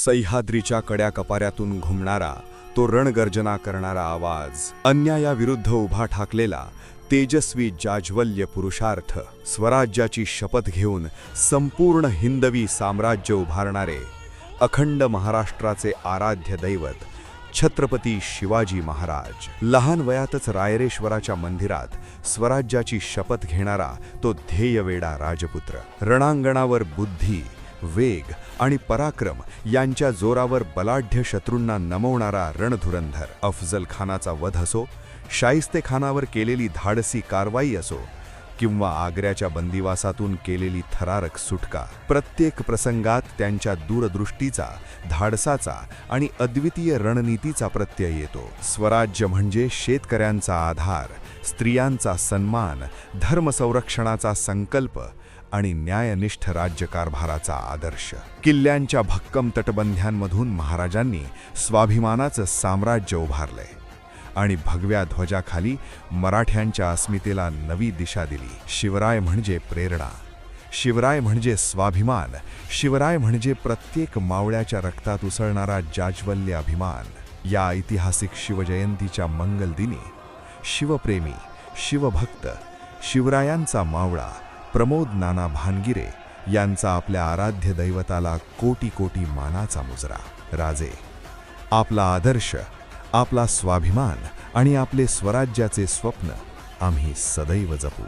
सह्याद्रीच्या कड्या कपाऱ्यातून घुमणारा तो रणगर्जना करणारा आवाज, अन्यायाविरुद्ध उभा ठाकलेला तेजस्वी जाज्वल्य पुरुषार्थ, स्वराज्याची शपथ घेऊन संपूर्ण हिंदवी साम्राज्य उभारणारे अखंड महाराष्ट्राचे आराध्य दैवत छत्रपती शिवाजी महाराज। लहान वयातच रायरेश्वराच्या मंदिरात स्वराज्याची शपथ घेणारा तो ध्येयवेडा राजपुत्र, रणांगणावर बुद्धी, वेग आणि पराक्रम यांच्या जोरावर बलाढ्य शत्रूंना नमवणारा रणधुरंधर। अफजल खानाचा वध असो, शाहिस्तेखानावर केलेली धाडसी कारवाई असो किंवा आग्र्याच्या बंदिवासातून केलेली थरारक सुटका, प्रत्येक प्रसंगात त्यांच्या दूरदृष्टीचा, धाडसाचा आणि अद्वितीय रणनीतीचा प्रत्यय येतो। स्वराज्य म्हणजे शेतकऱ्यांचा आधार, स्त्रियांचा सन्मान, धर्मसंरक्षणाचा संकल्प आणि न्यायनिष्ठ राज्यकारभाराचा आदर्श। किल्ल्यांच्या भक्कम तटबंध्यांमधून महाराजांनी स्वाभिमानाचं साम्राज्य उभारलंय आणि भगव्या ध्वजाखाली मराठ्यांच्या अस्मितेला नवी दिशा दिली। शिवराय म्हणजे प्रेरणा, शिवराय म्हणजे स्वाभिमान, शिवराय म्हणजे प्रत्येक मावळ्याच्या रक्तात उसळणारा जाज्वल्य अभिमान। या ऐतिहासिक शिवजयंतीच्या मंगलदिनी शिवप्रेमी, शिवभक्त, शिवरायांचा मावळा प्रमोद नाना भानगिरे यांचा आपल्या आराध्य दैवताला कोटी कोटी मानाचा मुजरा। राजे, आपला आदर्श, आपला स्वाभिमान आणि आपले स्वराज्याचे स्वप्न आम्ही सदैव जपू।